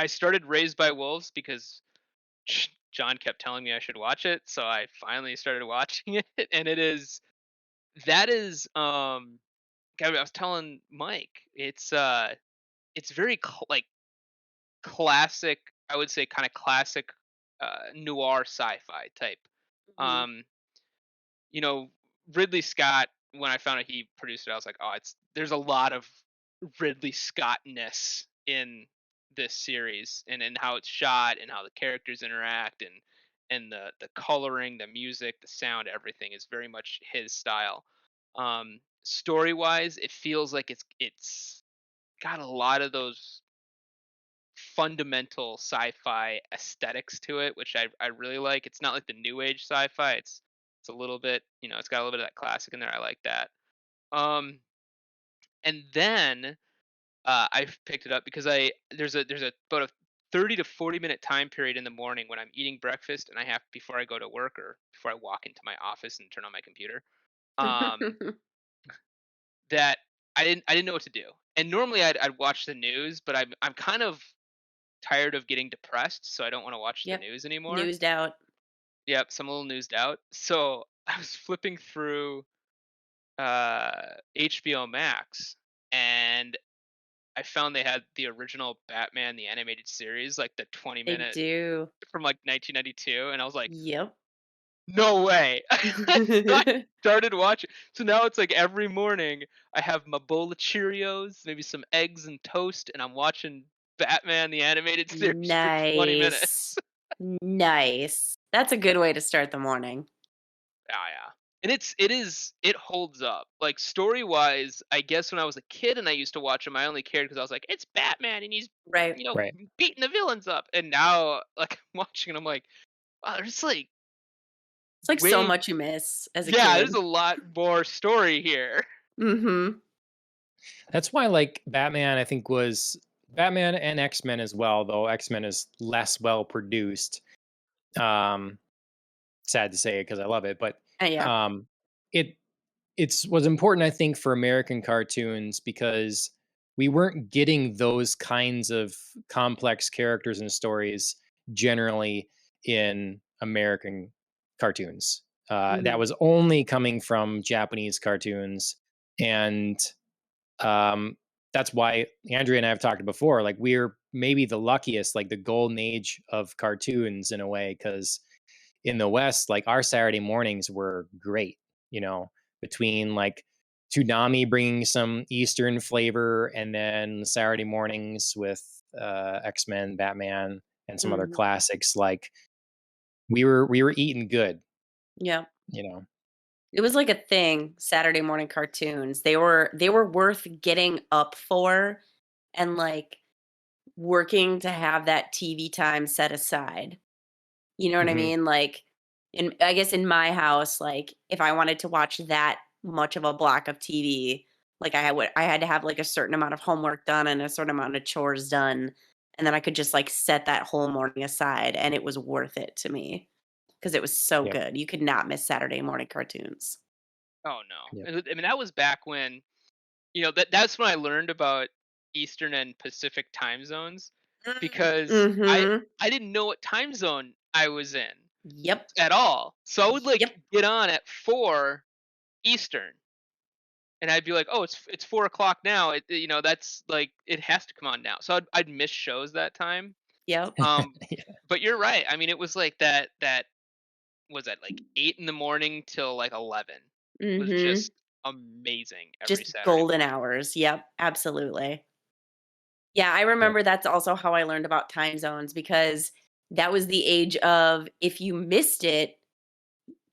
I started Raised by Wolves because John kept telling me I should watch it, so I finally started watching it, and that is I was telling Mike, it's very like classic, I would say kind of classic noir sci-fi type. Mhm. Um, you know, Ridley Scott, when I found out he produced it, I was like, oh, there's a lot of Ridley Scott-ness in this series and how it's shot and how the characters interact and the coloring, the music, the sound, everything is very much his style. Story wise, it feels like it's got a lot of those fundamental sci-fi aesthetics to it, which I really like. It's not like the new age sci-fi. It's a little bit, it's got a little bit of that classic in there. I like that. Um, and then I picked it up because I there's a about a 30 to 40-minute time period in the morning when I'm eating breakfast and I have before I go to work or before I walk into my office and turn on my computer. Um, that I didn't know what to do. And normally I'd watch the news, but I'm kind of tired of getting depressed, so I don't want to watch the Yep. news anymore. Newsed out. Yep, so I'm a little newsed out. So I was flipping through HBO Max and I found they had the original Batman the animated series, like the 20 They minute do. from like 1992, and I was like, Yep. "No way!" So I started watching. So now it's like every morning I have my bowl of Cheerios, maybe some eggs and toast, and I'm watching Batman the animated series for 20 Nice. minutes. Nice. That's a good way to start the morning. Yeah, yeah. And it holds up. Like story wise, I guess when I was a kid and I used to watch him, I only cared because I was like, it's Batman and he's Right. Right. beating the villains up. And now like I'm watching it, I'm like, wow, there's like It's like so way much you miss as a yeah, there's kid. a lot more story here. Mhm. That's why like Batman, I think was Batman and X-Men as well, though X-Men is less well produced. Um, sad to say it because I love it, but Yeah. um, it it's was important I think for American cartoons because we weren't getting those kinds of complex characters and stories generally in American cartoons. That Mhm. was only coming from Japanese cartoons, and um, that's why Andrea and I have talked before. Like we're maybe the luckiest, like the golden age of cartoons in a way, because in the West, like our Saturday mornings were great, between like Toonami bringing some Eastern flavor and then Saturday mornings with X-Men, Batman, and some other Mhm. classics. Like we were eating good, Yep. you know. It was like a thing, Saturday morning cartoons. They were worth getting up for and, like, working to have that TV time set aside. You know what I Hmm. mean? Like, I guess in my house, like, if I wanted to watch that much of a block of TV, like, I had to have, like, a certain amount of homework done and a certain amount of chores done, and then I could just, like, set that whole morning aside, and it was worth it to me because it was so Yep. good. You could not miss Saturday morning cartoons. Oh no. Yep. I mean that was back when that's when I learned about Eastern and Pacific time zones because Mhm. I didn't know what time zone I was in Yep. at all. So I would like Yep. get on at 4 Eastern and I'd be like, "Oh, it's 4 o'clock now." That's like it has to come on now. So I'd miss shows that time. Yep. Um, Yeah. but you're right. I mean, it was like that was at like 8 in the morning till like 11 was Mhm. just amazing every Just Saturday golden morning. hours. Yep, absolutely. Yeah, I Yep. remember that's also how I learned about time zones because that was the age of if you missed it,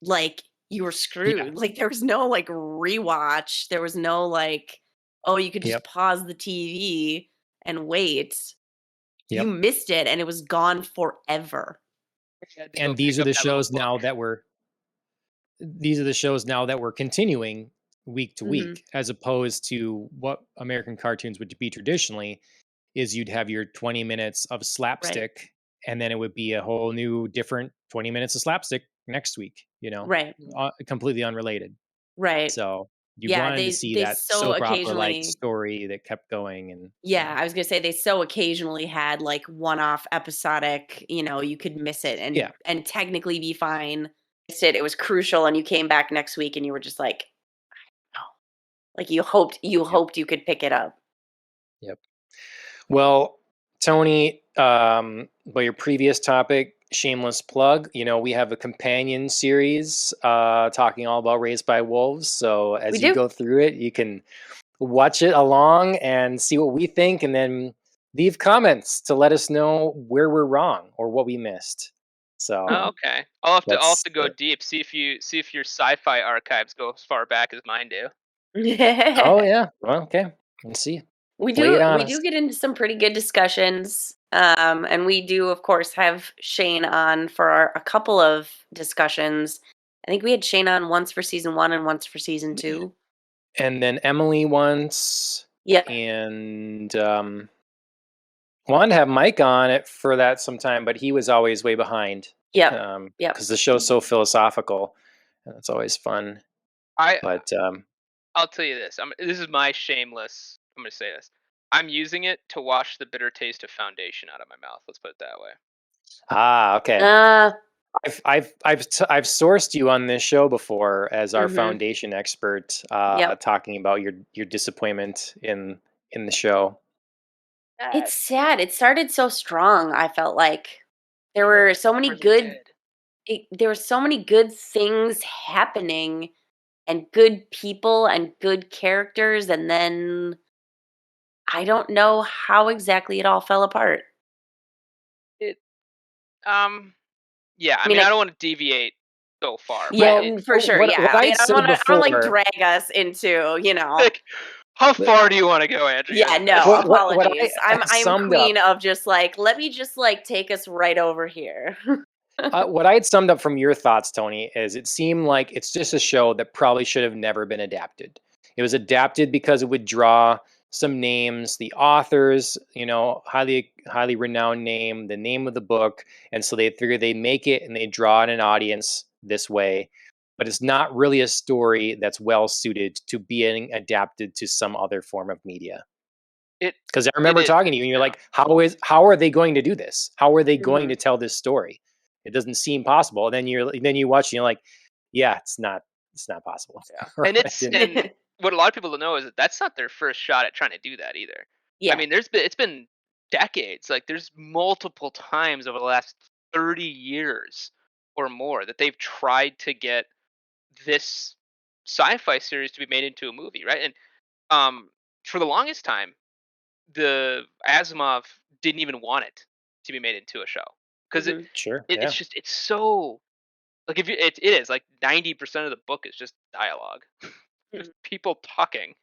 like, you were Yeah. screwed. Like, there was no, like, rewatch. There was no, like, oh, you could just Yep. pause the TV and wait. You Yep. missed it, and it was gone forever. I had to go And pick up that little book. these are the shows now that we're continuing week to Mhm. week, as opposed to what American cartoons would be traditionally. Is you'd have your 20 minutes of Right. slapstick, and then it would be a whole new different 20 minutes of slapstick next week, Right. completely unrelated. Right. So You Yeah, wanted to see they that so soap opera like occasionally. story that kept going, and Yeah, I was gonna say they so occasionally had like one-off episodic, you could miss it yeah, and technically be fine. Missed it. It was crucial, and you came back next week, and you were just like, oh, like you yep, hoped you could pick it up. yep. Well, Tony, well, your previous topic, shameless plug. We have a companion series talking all about Raised by Wolves. So We as you do. go through it, you can watch it along and see what we think, and then leave comments to let us know where we're wrong or what we missed. Oh, So okay. I'll have that's to go deep. See if your sci-fi archives go as far back as mine do. oh yeah. Well, okay. Let's see. We Lay it do on we us. do get into some pretty good discussions. And we do of course have Shane on for a couple of discussions. I think we had Shane on once for season 1 and once for season 2. And then Emily once, Yep. and wanted to have Mike on it for that sometime, but he was always way behind Yep. Yep. because the show's so philosophical, and it's always fun. I But I'll tell you this. This is my shameless. I'm gonna say this. I'm using it to wash the bitter taste of foundation out of my mouth. Let's put it that way. okay. Uh I've sourced you on this show before as our mhm. foundation expert, Yep. talking about your disappointment in the show. It's sad. It started so strong, I felt like. There Yeah, were it so many really good did. there were so many good things happening and good people and good characters, and then I don't know how exactly it all fell apart. It yeah. I I mean, mean, I don't want to deviate so far, but yeah, Well, it for sure. what Yeah, I'd I don't said want to. I don't like before, drag us into. like how far do you want to go, Andrea, Yeah, with no this? what I apologies. I'm summed queen up of just like let me just like take us right over here. what I had summed up from your thoughts, Tony, is it seemed like it's just a show that probably should have never been adapted. It was adapted because it would draw some names, the authors, highly renowned name, the name of the book, and so they figure they make it and they draw in an audience this way. But it's not really a story that's well suited to being adapted to some other form of media. It Because I it remember isn't. talking to you, and you're No. like, how are they going to do this? How are they going Mhm. to tell this story? It doesn't seem possible. And then you watch, and you're like, yeah, it's not possible. Yeah. Or And it didn't. what a lot of people don't know is that that's not their first shot at trying to do that either. I Yeah. mean, it's been decades. Like there's multiple times over the last 30 years or more that they've tried to get this sci-fi series to be made into a movie, right? And um for the longest time, the Asimov didn't even want it to be made into a show because Mhm. Sure, it's yeah. just it's so like if you it is like 90% of the book is just dialogue, just Mhm. people talking.